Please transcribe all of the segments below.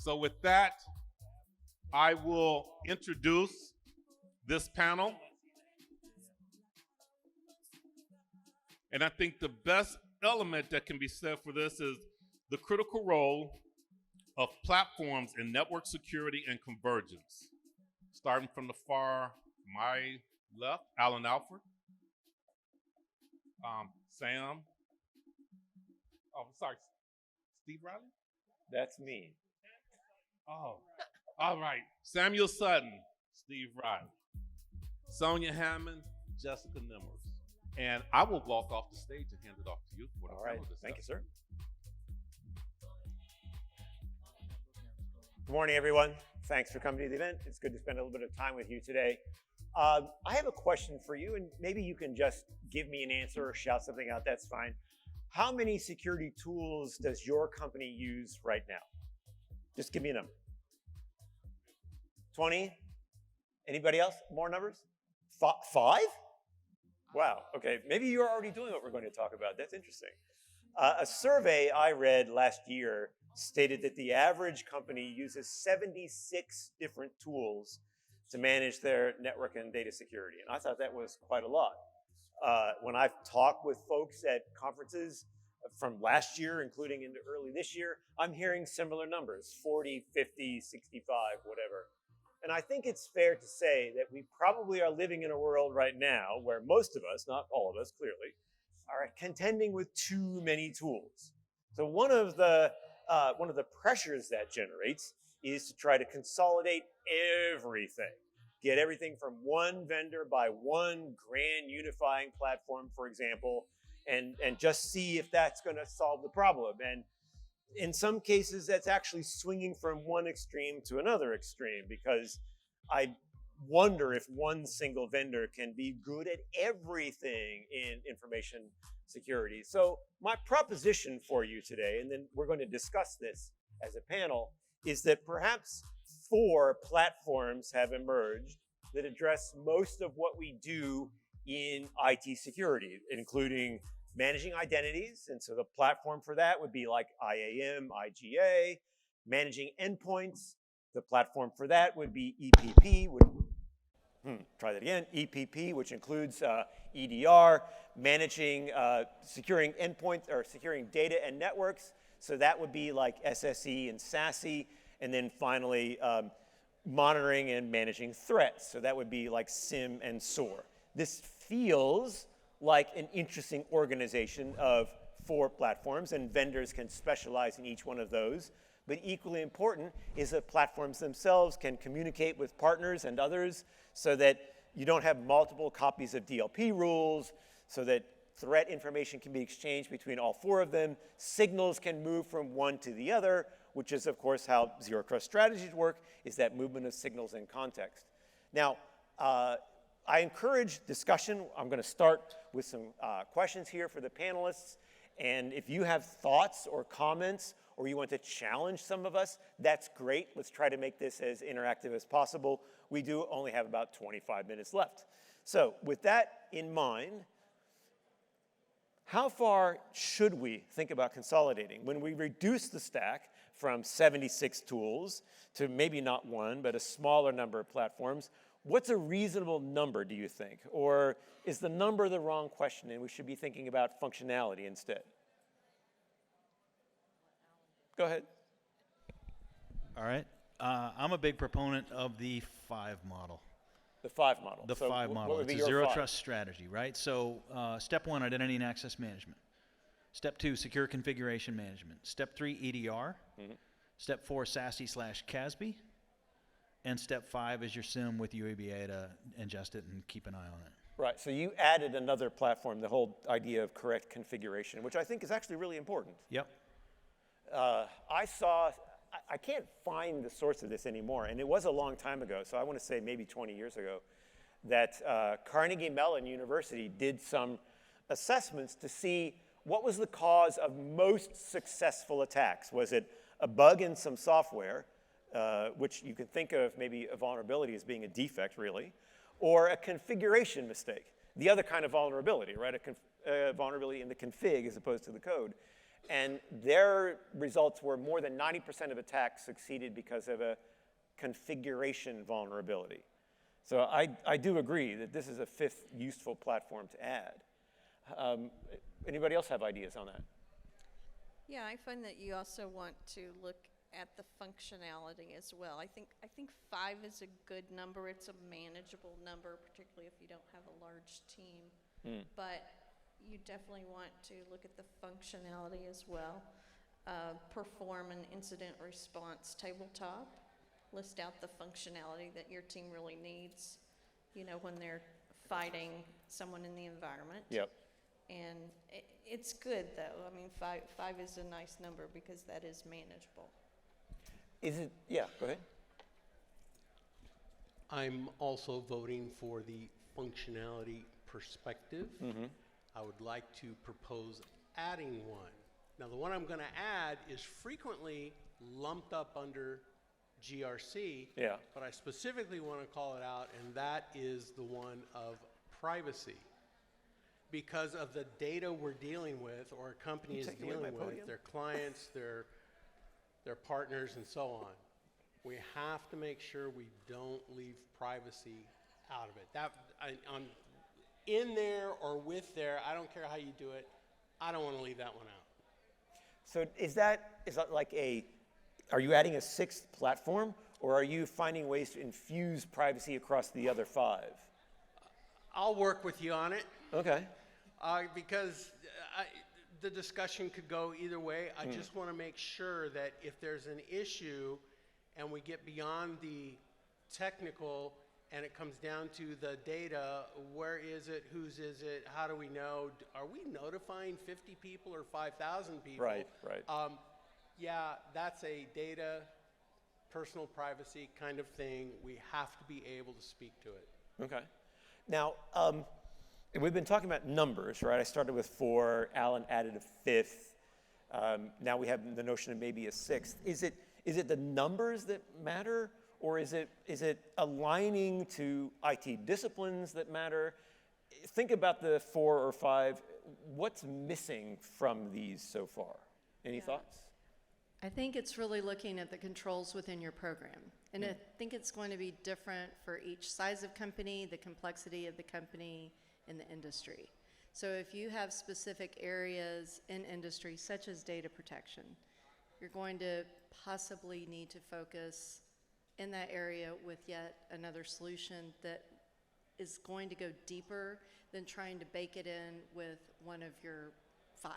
So with that, I will introduce this panel. And I think the best element that can be said for this is the critical role of platforms in network security and convergence. Starting from the far my left, Alan Alford, Sam, oh, sorry, Steve Riley? That's me. Oh, all right. Samuel Sutton, Steve Riley, Sonia Hammond, Jessica Nimmers. And I will walk off the stage and hand it off to you for the panel discussion. Thank you, sir. Good morning, everyone. Thanks for coming to the event. It's good to spend a little bit of time with you today. I have a question for you, and maybe you can just give me an answer or shout something out. That's fine. How many security tools does your company use right now? Just give me a number. 20? Anybody else? More numbers? 5? Wow, okay. Maybe you're already doing what we're going to talk about. That's interesting. A survey I read last year stated that the average company uses 76 different tools to manage their network and data security. And I thought that was quite a lot. When I've talked with folks at conferences from last year, including into early this year, I'm hearing similar numbers, 40, 50, 65, whatever. And I think it's fair to say that we probably are living in a world right now where most of us, not all of us clearly, are contending with too many tools. So one of the pressures that generates is to try to consolidate everything. Get everything from one vendor by one grand unifying platform, for example, and just see if that's going to solve the problem. And in some cases, that's actually swinging from one extreme to another extreme, because I wonder if one single vendor can be good at everything in information security. So my proposition for you today, and then we're going to discuss this as a panel, is that perhaps 4 platforms have emerged that address most of what we do in IT security, including managing identities. And so the platform for that would be like IAM, IGA. Managing endpoints, the platform for that would be EPP. EPP, which includes EDR. Managing, securing endpoints or securing data and networks. So that would be like SSE and SASE. And then finally, monitoring and managing threats. So that would be like SIM and SOAR. This feels like an interesting organization of 4 platforms, and vendors can specialize in each one of those. But equally important is that platforms themselves can communicate with partners and others so that you don't have multiple copies of DLP rules, so that threat information can be exchanged between all 4 of them. Signals can move from one to the other, which is, of course, how zero trust strategies work, is that movement of signals in context. Now, I encourage discussion. I'm going to start with some questions here for the panelists. And if you have thoughts or comments, or you want to challenge some of us, that's great. Let's try to make this as interactive as possible. We do only have about 25 minutes left. So with that in mind, how far should we think about consolidating? When we reduce the stack from 76 tools to maybe not one, but a smaller number of platforms, what's a reasonable number, do you think? Or is the number the wrong question and we should be thinking about functionality instead? Go ahead. All right. I'm a big proponent of the 5 model. The 5 model. The 5 model. It's a zero trust strategy, right? So step 1, identity and access management. Step 2, secure configuration management. Step 3, EDR. Step 4, SASE/CASB. And step 5 is your SIM with UABA to ingest it and keep an eye on it. Right, so you added another platform, the whole idea of correct configuration, which I think is actually really important. Yep. I can't find the source of this anymore, and it was a long time ago, so I want to say maybe 20 years ago, that Carnegie Mellon University did some assessments to see what was the cause of most successful attacks. Was it a bug in some software, which you can think of maybe a vulnerability as being a defect, really, or a configuration mistake, the other kind of vulnerability, right? A vulnerability in the config as opposed to the code. And their results were more than 90% of attacks succeeded because of a configuration vulnerability. So I do agree that this is a fifth useful platform to add. Anybody else have ideas on that? Yeah, I find that you also want to look at the functionality as well. I think 5 is a good number. It's a manageable number, particularly if you don't have a large team. But you definitely want to look at the functionality as well. Perform an incident response tabletop. List out the functionality that your team really needs, when they're fighting someone in the environment. Yep. And it's good, though. I mean, five is a nice number because that is manageable. Is it? Yeah, go ahead. I'm also voting for the functionality perspective. I would like to propose adding one. Now, the one I'm going to add is frequently lumped up under GRC, Yeah. but I specifically want to call it out, and that is the one of privacy. Because of the data we're dealing with, or a company is dealing with, their clients, their partners, and so on, we have to make sure we don't leave privacy out of it. In there or with there, I don't care how you do it, I don't want to leave that one out. So is that like are you adding a sixth platform, or are you finding ways to infuse privacy across the other 5? I'll work with you on it. Okay. Because the discussion could go either way. I just want to make sure that if there's an issue and we get beyond the technical and it comes down to the data, where is it, whose is it, how do we know, are we notifying 50 people or 5,000 people? Right. Yeah, that's a data, personal privacy kind of thing. We have to be able to speak to it. Okay. Now, we've been talking about numbers, right? I started with 4, Alan added a 5th. Now we have the notion of maybe a 6th. Is it the numbers that matter, or is it aligning to IT disciplines that matter? Think about the 4 or 5. What's missing from these so far? Any thoughts? I think it's really looking at the controls within your program. And I think it's going to be different for each size of company, the complexity of the company, and the industry. So if you have specific areas in industry, such as data protection, you're going to possibly need to focus in that area with yet another solution that is going to go deeper than trying to bake it in with one of your 5.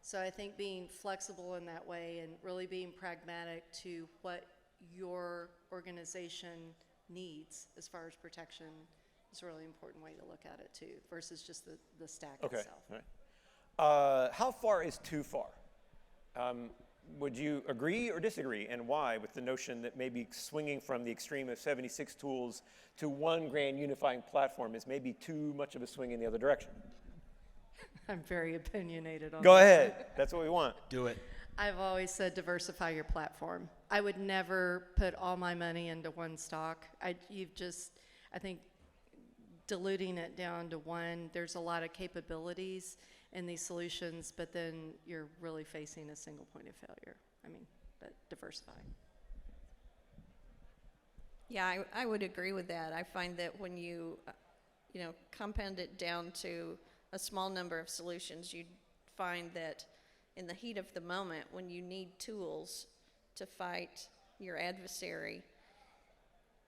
So I think being flexible in that way and really being pragmatic to what your organization needs as far as protection is a really important way to look at it too, versus just the stack itself. Right. How far is too far? Would you agree or disagree, and why, with the notion that maybe swinging from the extreme of 76 tools to one grand unifying platform is maybe too much of a swing in the other direction? I'm very opinionated on Go that. ahead. That's what we want. Do it. I've always said diversify your platform. I would never put all my money into one stock. I think diluting it down to one, there's a lot of capabilities in these solutions, but then you're really facing a single point of failure. But diversify. Yeah, I would agree with that. I find that when you, compound it down to a small number of solutions, you find that in the heat of the moment, when you need tools to fight your adversary,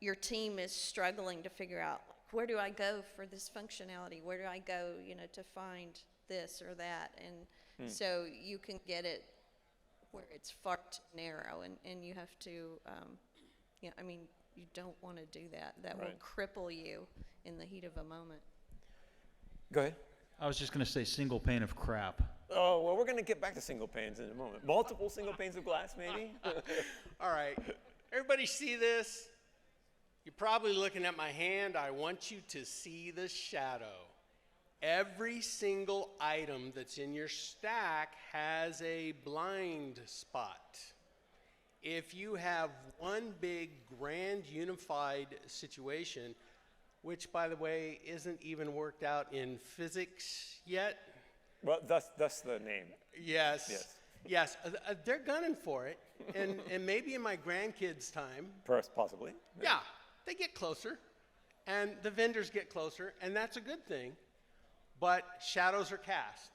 your team is struggling to figure out, where do I go for this functionality? Where do I go, to find this or that? And so you can get it where it's far too narrow, and you have to, you don't want to do that. That will cripple you in the heat of a moment. Go ahead. I was just going to say single pane of crap. Oh, well, we're going to get back to single panes in a moment. Multiple single panes of glass, maybe? All right. Everybody see this? You're probably looking at my hand. I want you to see the shadow. Every single item that's in your stack has a blind spot. If you have one big, grand, unified situation, which, by the way, isn't even worked out in physics yet, Well, thus the name. Yes. Yes. Yes, they're gunning for it, and maybe in my grandkids' time, Possibly. yeah, they get closer, and the vendors get closer, and that's a good thing. But shadows are cast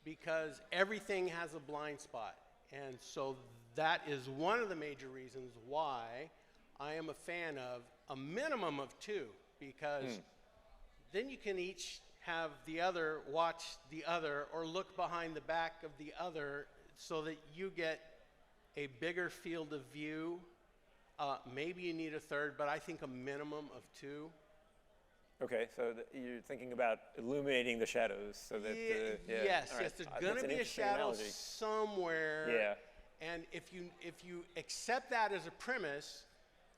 because everything has a blind spot, and so that is one of the major reasons why I am a fan of a minimum of 2, because then you can each have the other watch the other or look behind the back of the other so that you get a bigger field of view. Maybe you need a third, but I think a minimum of 2. Okay, so you're thinking about illuminating the shadows so that. Yes, all right. yes, there's going to be a shadow analogy. somewhere. Yeah. And if you accept that as a premise,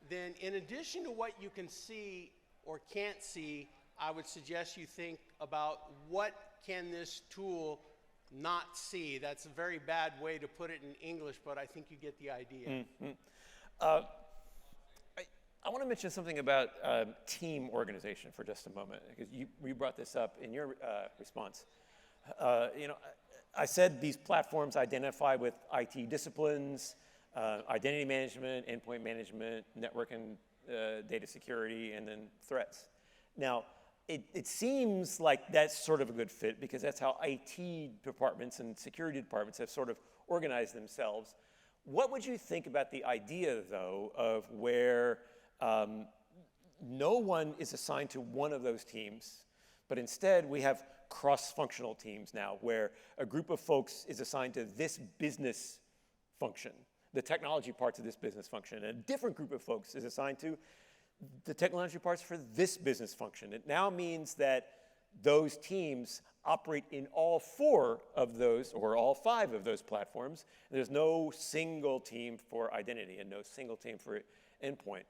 then in addition to what you can see or can't see, I would suggest you think about what can this tool not see. That's a very bad way to put it in English, but I think you get the idea. I want to mention something about team organization for just a moment, because you brought this up in your response. I said these platforms identify with IT disciplines, identity management, endpoint management, network and data security, and then threats. Now, it seems like that's sort of a good fit because that's how IT departments and security departments have sort of organized themselves. What would you think about the idea, though, of where no one is assigned to one of those teams, but instead we have cross-functional teams now where a group of folks is assigned to this business function, the technology parts of this business function, and a different group of folks is assigned to the technology parts for this business function. It now means that those teams operate in all 4 of those or all 5 of those platforms. There's no single team for identity and no single team for endpoint.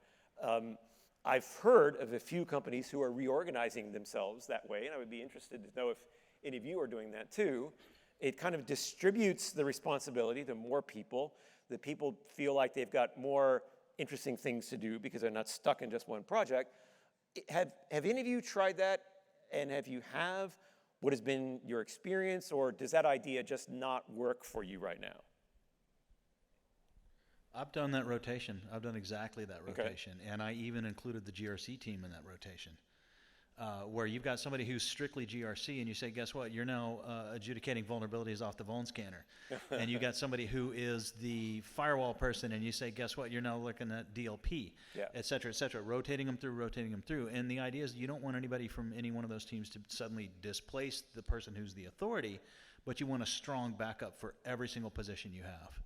I've heard of a few companies who are reorganizing themselves that way, and I would be interested to know if any of you are doing that too. It kind of distributes the responsibility to more people. The people feel like they've got more interesting things to do because they're not stuck in just one project. Have any of you tried that? And if you have, what has been your experience, or does that idea just not work for you right now? I've done that rotation. I've done exactly that rotation. Okay. And I even included the GRC team in that rotation, where you've got somebody who's strictly GRC and you say, guess what, you're now adjudicating vulnerabilities off the vuln scanner. And you got somebody who is the firewall person and you say, guess what, you're now looking at DLP, et cetera, rotating them through. And the idea is you don't want anybody from any one of those teams to suddenly displace the person who's the authority, but you want a strong backup for every single position you have.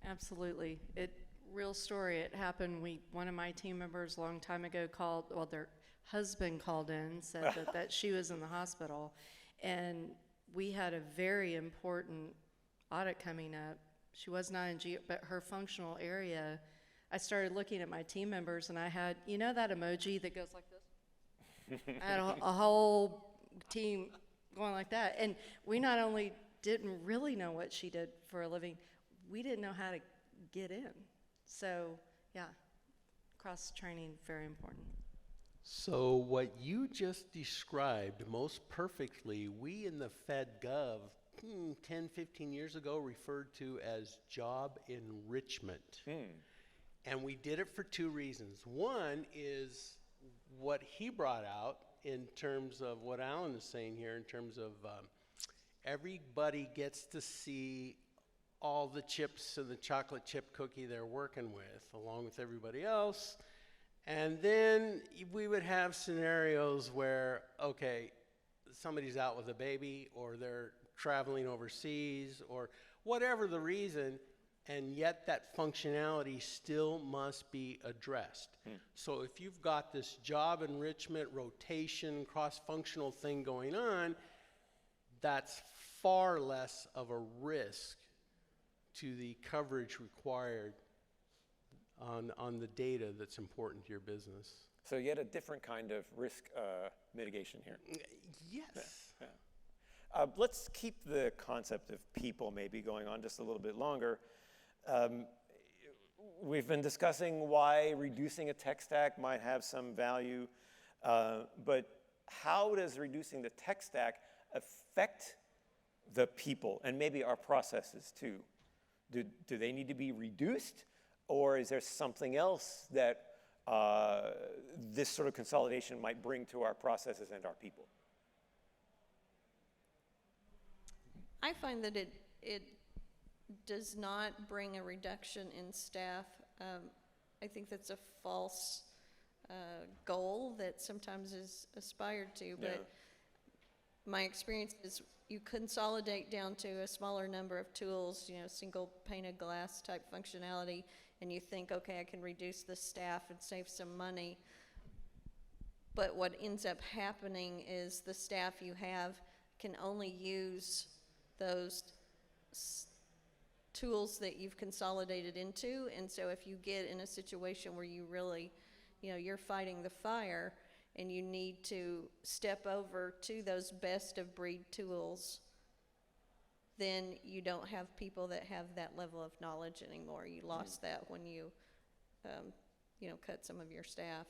Absolutely. Real story. It happened. One of my team members a long time ago called. Well, their husband called in, said that she was in the hospital, and we had a very important audit coming up. She was not in but her functional area. I started looking at my team members, and I had that emoji that goes like this. I had a whole team going like that, and we not only didn't really know what she did for a living, we didn't know how to get in. So, yeah, cross-training, very important. So what you just described most perfectly, we in the FedGov 10, 15 years ago referred to as job enrichment. And we did it for 2 reasons. One is what he brought out in terms of what Alan is saying here, in terms of everybody gets to see all the chips in the chocolate chip cookie they're working with, along with everybody else. And then we would have scenarios where, okay, somebody's out with a baby, or they're traveling overseas, or whatever the reason, and yet that functionality still must be addressed. So if you've got this job enrichment, rotation, cross-functional thing going on, that's far less of a risk to the coverage required on the data that's important to your business. So yet a different kind of risk mitigation here. Yes. Yeah. Let's keep the concept of people maybe going on just a little bit longer. We've been discussing why reducing a tech stack might have some value, but how does reducing the tech stack affect the people and maybe our processes too? Do they need to be reduced, or is there something else that this sort of consolidation might bring to our processes and our people? I find that it does not bring a reduction in staff. I think that's a false goal that sometimes is aspired to, but my experience is you consolidate down to a smaller number of tools, single pane of glass type functionality, and you think, okay, I can reduce the staff and save some money. But what ends up happening is the staff you have can only use those tools that you've consolidated into, and so if you get in a situation where you really, you're fighting the fire, and you need to step over to those best of breed tools, then you don't have people that have that level of knowledge anymore. You lost that when you, cut some of your staff.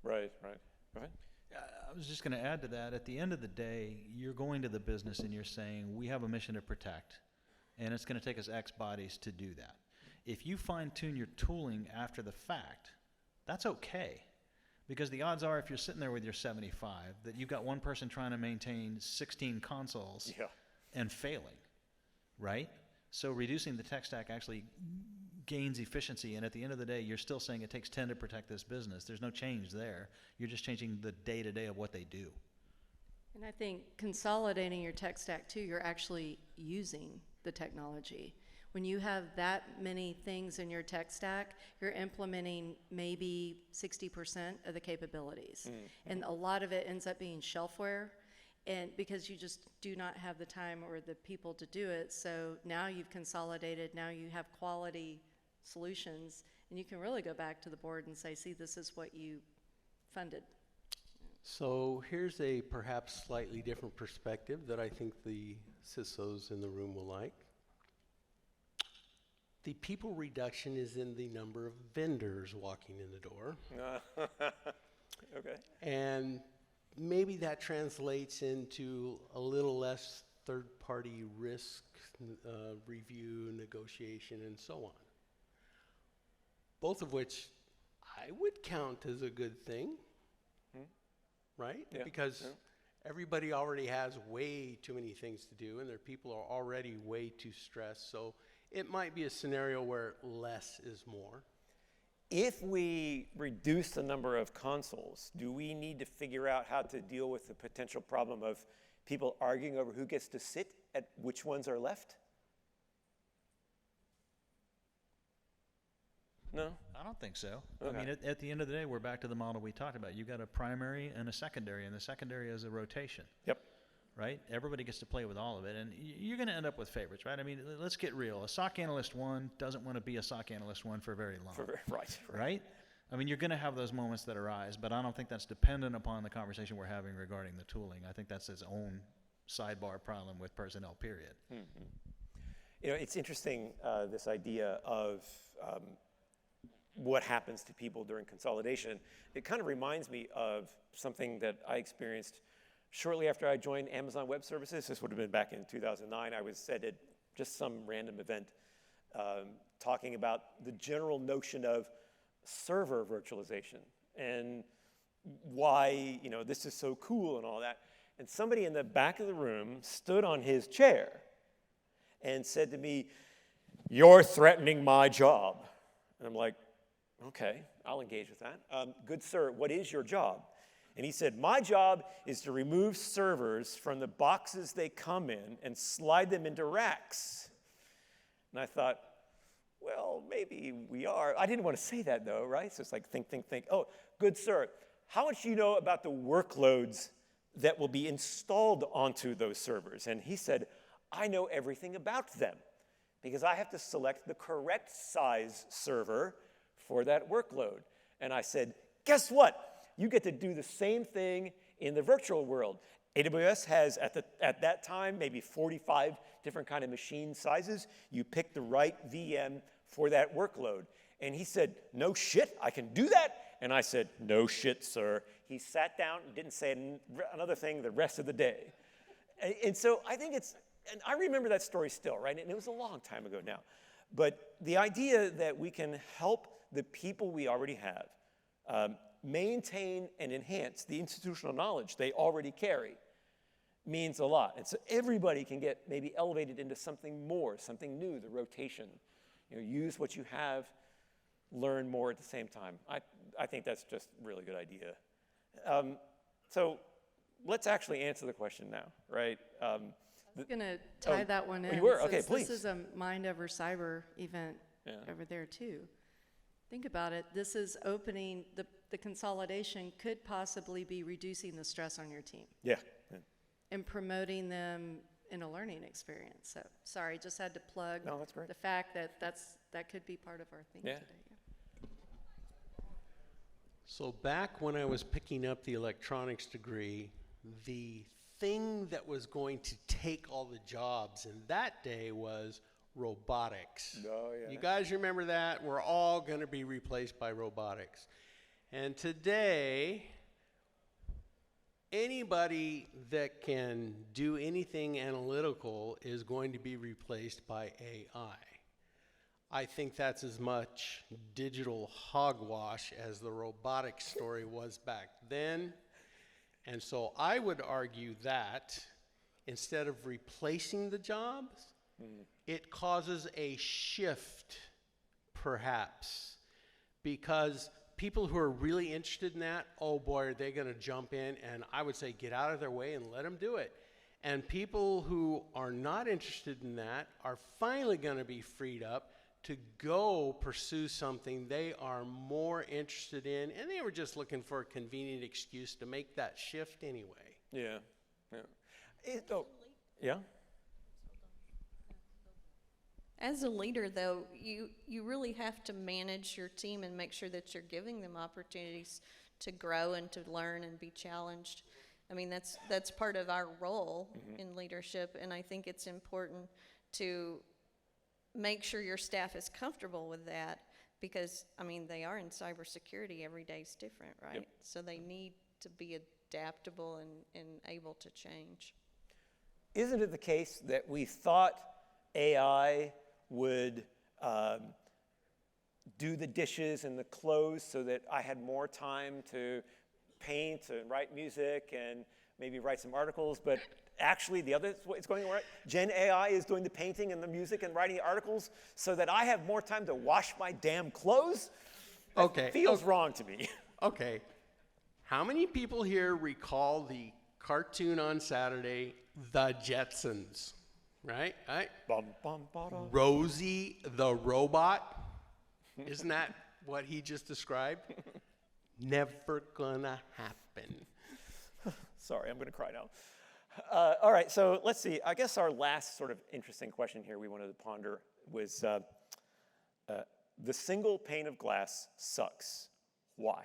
Right. Go ahead. I was just going to add to that. At the end of the day, you're going to the business and you're saying, we have a mission to protect, and it's going to take us X bodies to do that. If you fine-tune your tooling after the fact, that's okay. Because the odds are, if you're sitting there with your 75, that you've got one person trying to maintain 16 consoles and failing, right? So reducing the tech stack actually gains efficiency, and at the end of the day, you're still saying it takes 10 to protect this business. There's no change there. You're just changing the day-to-day of what they do. And I think consolidating your tech stack too, you're actually using the technology. When you have that many things in your tech stack, you're implementing maybe 60% of the capabilities. And a lot of it ends up being shelfware, and because you just do not have the time or the people to do it. So now you've consolidated, now you have quality solutions, and you can really go back to the board and say, see, this is what you funded. So here's a perhaps slightly different perspective that I think the CISOs in the room will like. The people reduction is in the number of vendors walking in the door. Okay. And maybe that translates into a little less third-party risk review, negotiation, and so on. Both of which I would count as a good thing, right? Yeah. Because everybody already has way too many things to do, and their people are already way too stressed. So it might be a scenario where less is more. If we reduce the number of consoles, do we need to figure out how to deal with the potential problem of people arguing over who gets to sit at which ones are left? No? I don't think so. Okay. I mean, at the end of the day, we're back to the model we talked about. You've got a primary and a secondary, and the secondary is a rotation. Yep. Right? Everybody gets to play with all of it, and you're going to end up with favorites, right? I mean, let's get real. A SOC Analyst 1 doesn't want to be a SOC Analyst 1 for very long. Right? I mean, you're going to have those moments that arise, but I don't think that's dependent upon the conversation we're having regarding the tooling. I think that's its own sidebar problem with personnel, period. It's interesting, this idea of what happens to people during consolidation. It kind of reminds me of something that I experienced shortly after I joined Amazon Web Services. This would have been back in 2009. I was at just some random event talking about the general notion of server virtualization and why this is so cool and all that. And somebody in the back of the room stood on his chair and said to me, "You're threatening my job." And I'm like, okay, I'll engage with that. Good sir, what is your job? And he said, my job is to remove servers from the boxes they come in and slide them into racks. And I thought, well, maybe we are. I didn't want to say that, though, right? So it's like, think. Oh, good sir, how much do you know about the workloads that will be installed onto those servers? And he said, I know everything about them because I have to select the correct size server for that workload. And I said, guess what? You get to do the same thing in the virtual world. AWS has, at that time, maybe 45 different kind of machine sizes. You pick the right VM for that workload. And he said, no shit, I can do that, And I said, no shit, sir. He sat down and didn't say another thing the rest of the day. And so I think and I remember that story still, right? And it was a long time ago now. But the idea that we can help the people we already have maintain and enhance the institutional knowledge they already carry means a lot. And so everybody can get maybe elevated into something more, something new, the rotation. Use what you have, learn more at the same time. I think that's just a really good idea. So let's actually answer the question now, right? I was going to tie that one in. You were? Okay, since please. This is a Mind Over Cyber event over there, too. Think about it. This is opening, the consolidation could possibly be reducing the stress on your team. Yeah. And promoting them in a learning experience. So, sorry, just had to plug that's great. the fact that that could be part of our theme today. So back when I was picking up the electronics degree, the thing that was going to take all the jobs in that day was robotics. Oh, yeah. You guys remember that? We're all going to be replaced by robotics. And today, anybody that can do anything analytical is going to be replaced by AI. I think that's as much digital hogwash as the robotics story was back then. And so I would argue that instead of replacing the jobs, it causes a shift, perhaps, because people who are really interested in that, oh boy, are they going to jump in, and I would say get out of their way and let them do it. And people who are not interested in that are finally going to be freed up to go pursue something they are more interested in, and they were just looking for a convenient excuse to make that shift anyway. Yeah. Yeah? As a leader, though, you really have to manage your team and make sure that you're giving them opportunities to grow and to learn and be challenged. I mean, that's part of our role in leadership, and I think it's important to make sure your staff is comfortable with that because, I mean, they are in cybersecurity. Every day is different, right? Yep. So they need to be adaptable and able to change. Isn't it the case that we thought AI would do the dishes and the clothes so that I had more time to paint and write music and maybe write some articles, but actually the other way it's going right. Gen AI is doing the painting and the music and writing articles so that I have more time to wash my damn clothes? That feels wrong to me. Okay. How many people here recall the cartoon on Saturday, The Jetsons? Right? Bum, bum, ba-da. Rosie the robot. Isn't that what he just described? Never gonna happen. Sorry, I'm going to cry now. All right, so let's see. I guess our last sort of interesting question here we wanted to ponder was the single pane of glass sucks. Why?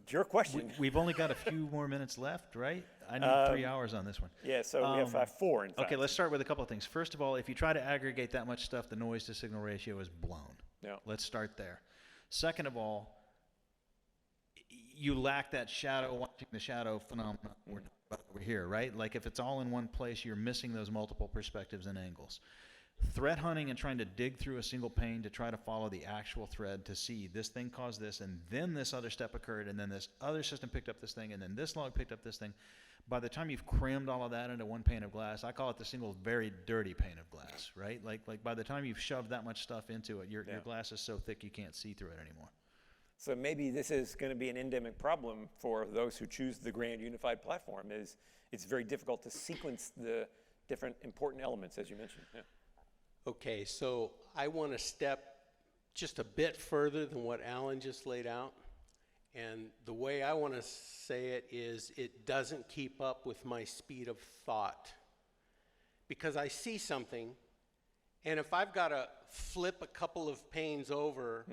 Your question. We've only got a few more minutes left, right? I need 3 hours on this one. Yeah, so we have 4 in fact. Okay, let's start with a couple of things. First of all, if you try to aggregate that much stuff, the noise to signal ratio is blown. Yeah. Let's start there. Second of all, you lack that shadow, watching the shadow phenomenon we're talking about over here, right? Like if it's all in one place, you're missing those multiple perspectives and angles. Threat hunting and trying to dig through a single pane to try to follow the actual thread to see this thing caused this, and then this other step occurred, and then this other system picked up this thing, and then this log picked up this thing. By the time you've crammed all of that into one pane of glass, I call it the single very dirty pane of glass, right? Like by the time you've shoved that much stuff into it, your glass is so thick you can't see through it anymore. So maybe this is going to be an endemic problem for those who choose the grand unified platform. Is it's very difficult to sequence the different important elements, as you mentioned. Yeah. Okay, so I want to step just a bit further than what Alan just laid out. And the way I want to say it is it doesn't keep up with my speed of thought. Because I see something, and if I've got to flip a couple of panes over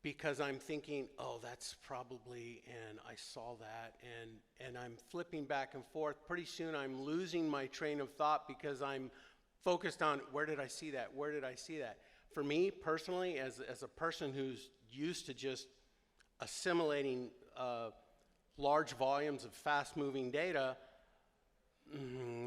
because I'm thinking, oh, that's probably, and I saw that, and I'm flipping back and forth, pretty soon I'm losing my train of thought because I'm focused on where did I see that, where did I see that. for me personally, as a person who's used to just assimilating large volumes of fast-moving data,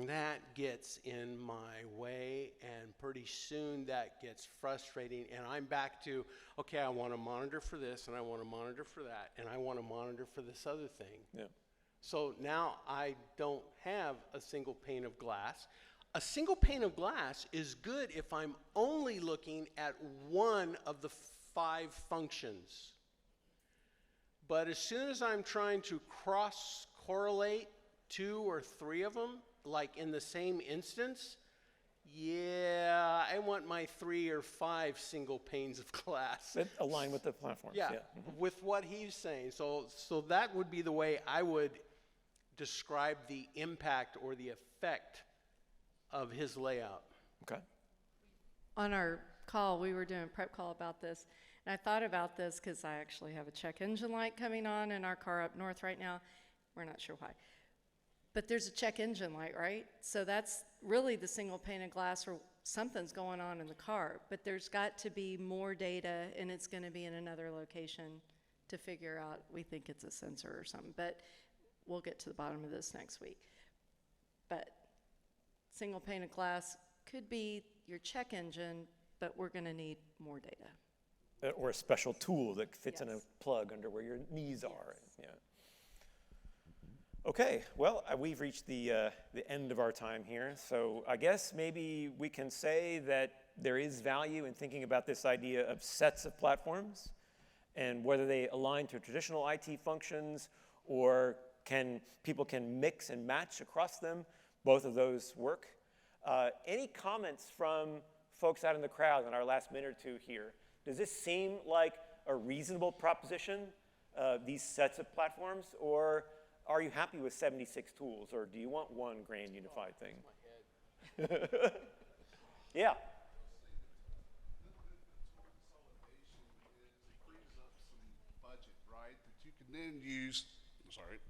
that gets in my way, and pretty soon that gets frustrating, and I'm back to, okay, I want to monitor for this, and I want to monitor for that, and I want to monitor for this other thing. Yeah. So now I don't have a single pane of glass. A single pane of glass is good if I'm only looking at one of the 5 functions. But as soon as I'm trying to cross-correlate 2 or 3 of them, like in the same instance, yeah, I want my 3 or 5 single panes of glass. That align with the platforms. Yeah, with what he's saying. So that would be the way I would describe the impact or the effect of his layout. Okay. On our call, we were doing a prep call about this, and I thought about this because I actually have a check engine light coming on in our car up north right now. We're not sure why. But there's a check engine light, right? So that's really the single pane of glass where something's going on in the car. But there's got to be more data, and it's going to be in another location to figure out. We think it's a sensor or something. But we'll get to the bottom of this next week. But single pane of glass could be your check engine, but we're going to need more data. Or a special tool that fits in a Yes. plug under where your knees are. Yeah. Okay, well, we've reached the end of our time here. So I guess maybe we can say that there is value in thinking about this idea of sets of platforms and whether they align to traditional IT functions or people can mix and match across them. Both of those work. Any comments from folks out in the crowd in our last minute or two here? Does this seem like a reasonable proposition, these sets of platforms, or are you happy with 76 tools, or do you want one grand unified thing? Yeah. Budget, right? That you can then use. Sorry.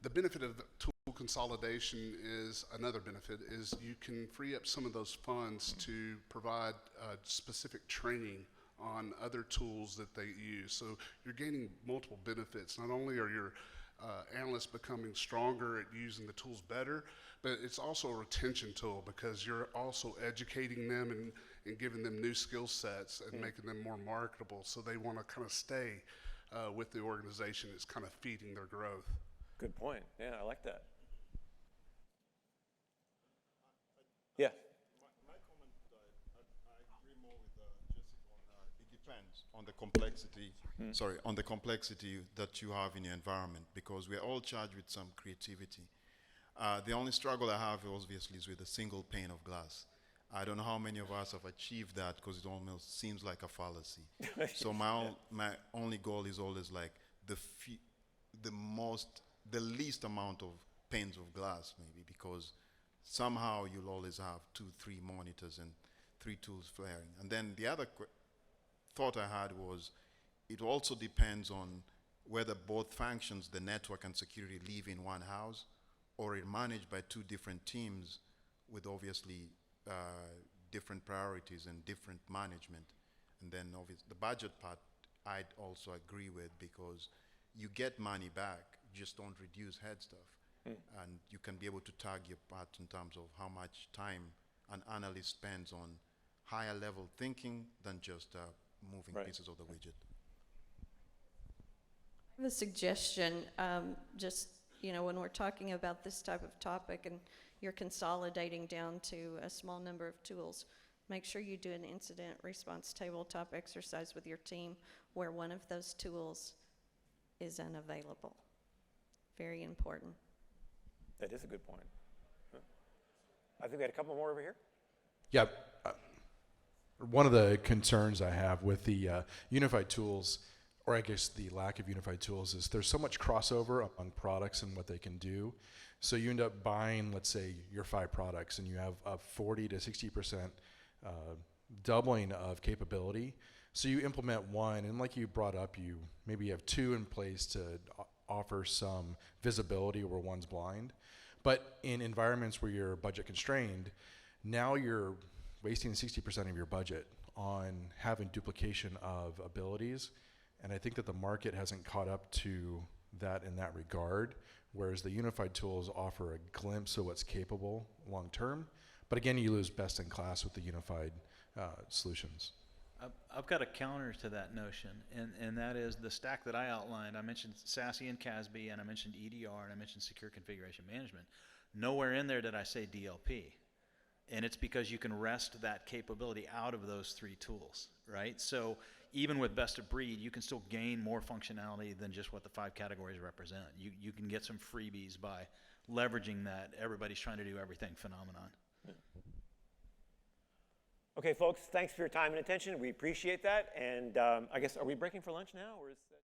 The benefit of the tool consolidation is another benefit is you can free up some of those funds to provide specific training on other tools that they use. So you're gaining multiple benefits. Not only are your analysts becoming stronger at using the tools better, but it's also a retention tool because you're also educating them and giving them new skill sets and making them more marketable. So they want to kind of stay with the organization. It's kind of feeding their growth. Good point. Yeah, I like that. Yeah. My comment, I agree more with Jessica on it depends on the complexity, on the complexity that you have in your environment, because we're all charged with some creativity. The only struggle I have obviously is with a single pane of glass. I don't know how many of us have achieved that because it almost seems like a fallacy. So my only goal is always like the least amount of panes of glass, maybe, because somehow you'll always have 2, 3 monitors and 3 tools flaring. And then the other thought I had was it also depends on whether both functions, the network and security, live in one house or are managed by 2 different teams with obviously different priorities and different management. And then obviously the budget part I'd also agree with, because you get money back, you just don't reduce head stuff. And you can be able to tag your part in terms of how much time an analyst spends on higher level thinking than just moving pieces of the widget. I have a suggestion, just, when we're talking about this type of topic and you're consolidating down to a small number of tools, make sure you do an incident response tabletop exercise with your team where one of those tools is unavailable. Very important. That is a good point. I think we had a couple more over here. Yeah. One of the concerns I have with the unified tools, or I guess the lack of unified tools, is there's so much crossover among products and what they can do. So you end up buying, let's say, your 5 products, and you have a 40 to 60% doubling of capability. So you implement one, and like you brought up, you maybe have 2 in place to offer some visibility where one's blind. But in environments where you're budget constrained, now you're wasting 60% of your budget on having duplication of abilities. And I think that the market hasn't caught up to that in that regard, whereas the unified tools offer a glimpse of what's capable long term. But again, you lose best in class with the unified solutions. I've got a counter to that notion, and that is the stack that I outlined. I mentioned SASE and CASB, and I mentioned EDR, and I mentioned Secure Configuration Management. Nowhere in there did I say DLP. And it's because you can wrest that capability out of those 3 tools, right? So even with best of breed, you can still gain more functionality than just what the 5 categories represent. You can get some freebies by leveraging that everybody's trying to do everything phenomenon. Okay, folks, thanks for your time and attention. We appreciate that. And I guess, are we breaking for lunch now, or is